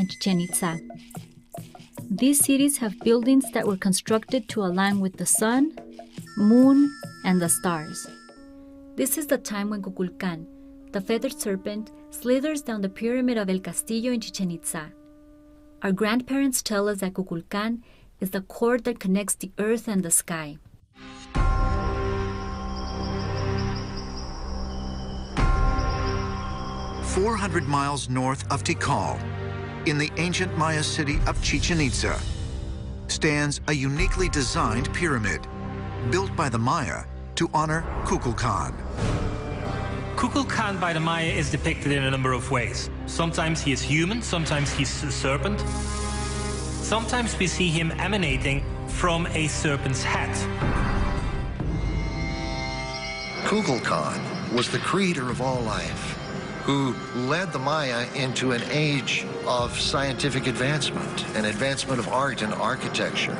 and Chichen Itza. These cities have buildings that were constructed to align with the sun, moon, and the stars. This is the time when Kukulkan, the feathered serpent, slithers down the pyramid of El Castillo in Chichen Itza. Our grandparents tell us that Kukulkan is the cord that connects the earth and the sky. "400 miles north of Tikal, in the ancient Maya city of Chichen Itza, stands a uniquely designed pyramid built by the Maya to honor Kukulkan. Kukulkan by the Maya is depicted in a number of ways. Sometimes he is human, sometimes he's a serpent. Sometimes we see him emanating from a serpent's head. Kukulkan was the creator of all life, who led the Maya into an age of scientific advancement, an advancement of art and architecture.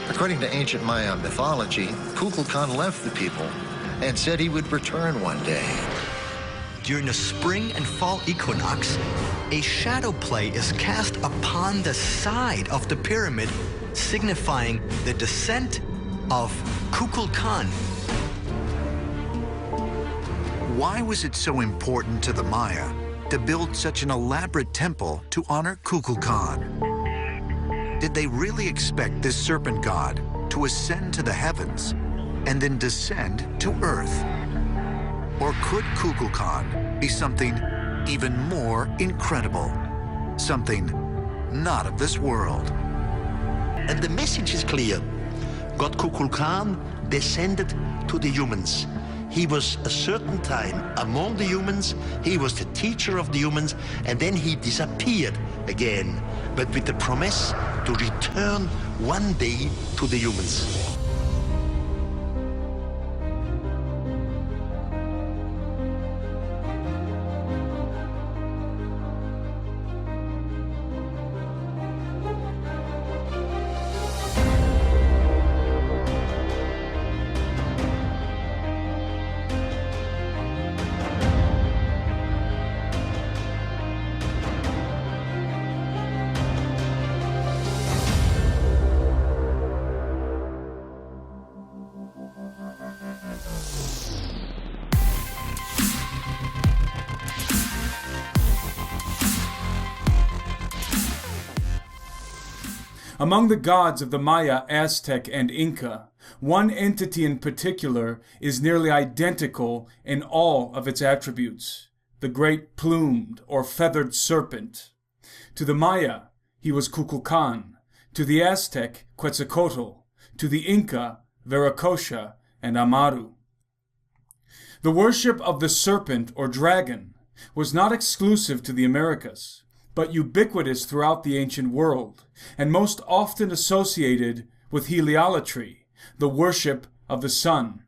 According to ancient Maya mythology, Kukulkan left the people and said he would return one day. During the spring and fall equinox, a shadow play is cast upon the side of the pyramid, signifying the descent of Kukulkan. Why was it so important to the Maya to build such an elaborate temple to honor Kukulkan? Did they really expect this serpent god to ascend to the heavens and then descend to earth? Or could Kukulkan be something even more incredible? Something not of this world? And the message is clear. God Kukulkan descended to the humans. He was a certain time among the humans, he was the teacher of the humans, and then he disappeared again, but with the promise to return one day to the humans. Among the gods of the Maya, Aztec, and Inca, one entity in particular is nearly identical in all of its attributes: the great plumed or feathered serpent. To the Maya, he was Kukulkan; to the Aztec, Quetzalcoatl; to the Inca, Viracocha and Amaru. The worship of the serpent or dragon was not exclusive to the Americas, but ubiquitous throughout the ancient world, and most often associated with heliolatry, the worship of the sun.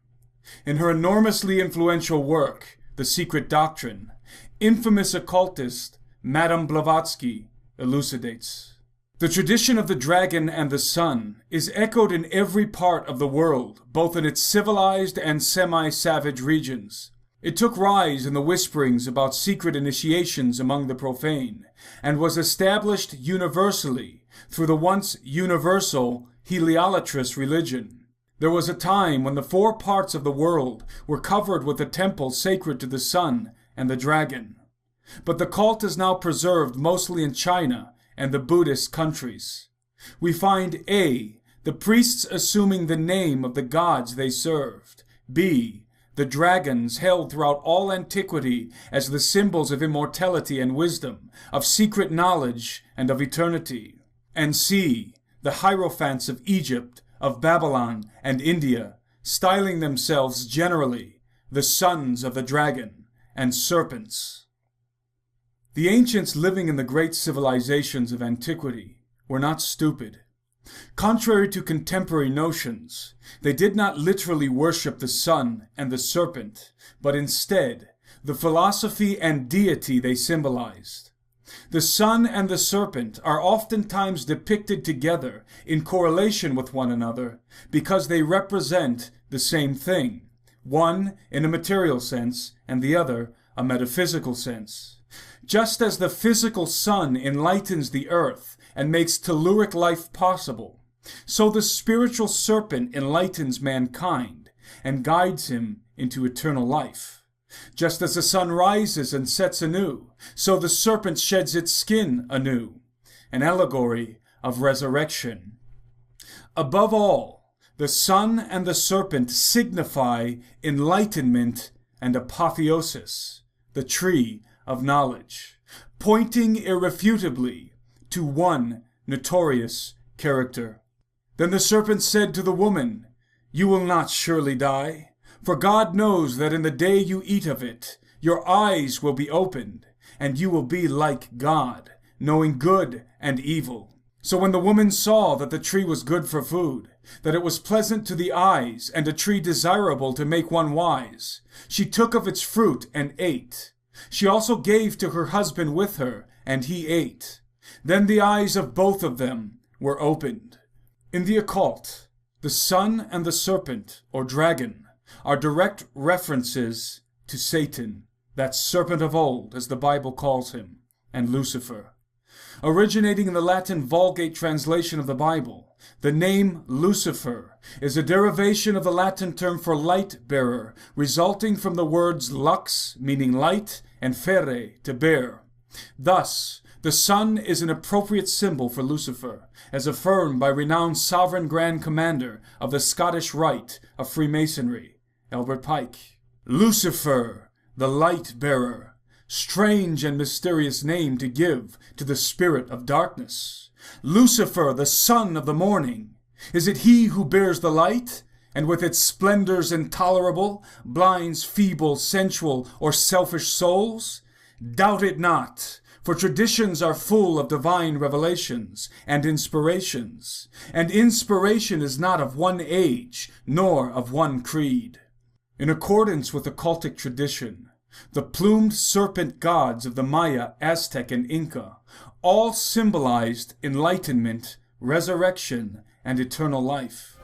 In her enormously influential work, The Secret Doctrine, infamous occultist Madame Blavatsky elucidates. The tradition of the dragon and the sun is echoed in every part of the world, both in its civilized and semi-savage regions. It took rise in the whisperings about secret initiations among the profane, and was established universally through the once universal heliolatrous religion. There was a time when the four parts of the world were covered with a temple sacred to the sun and the dragon. But the cult is now preserved mostly in China and the Buddhist countries. We find A, the priests assuming the name of the gods they served; B, the dragons held throughout all antiquity as the symbols of immortality and wisdom, of secret knowledge and of eternity; and C, the hierophants of Egypt, of Babylon and India, styling themselves generally the sons of the dragon and serpents. The ancients living in the great civilizations of antiquity were not stupid. Contrary to contemporary notions, they did not literally worship the sun and the serpent, but instead the philosophy and deity they symbolized. The sun and the serpent are oftentimes depicted together in correlation with one another because they represent the same thing, one in a material sense and the other a metaphysical sense. Just as the physical sun enlightens the earth and makes telluric life possible, so the spiritual serpent enlightens mankind and guides him into eternal life. Just as the sun rises and sets anew, so the serpent sheds its skin anew, an allegory of resurrection. Above all, the sun and the serpent signify enlightenment and apotheosis, the tree of knowledge, pointing irrefutably to one notorious character. Then the serpent said to the woman, "You will not surely die, for God knows that in the day you eat of it, your eyes will be opened, and you will be like God, knowing good and evil." So when the woman saw that the tree was good for food, that it was pleasant to the eyes, and a tree desirable to make one wise, she took of its fruit and ate. She also gave to her husband with her, and he ate. Then the eyes of both of them were opened. In the occult, the sun and the serpent, or dragon, are direct references to Satan, that serpent of old, as the Bible calls him, and Lucifer. Originating in the Latin Vulgate translation of the Bible, the name Lucifer is a derivation of the Latin term for light-bearer, resulting from the words lux, meaning light, and ferre, to bear. Thus, the sun is an appropriate symbol for Lucifer, as affirmed by renowned Sovereign Grand Commander of the Scottish Rite of Freemasonry, Albert Pike. Lucifer, the light-bearer, strange and mysterious name to give to the spirit of darkness. Lucifer, the son of the morning, is it he who bears the light, and with its splendors intolerable, blinds feeble, sensual, or selfish souls? Doubt it not, for traditions are full of divine revelations and inspirations, and inspiration is not of one age, nor of one creed. In accordance with occultic tradition, the plumed serpent gods of the Maya, Aztec, and Inca all symbolized enlightenment, resurrection, and eternal life.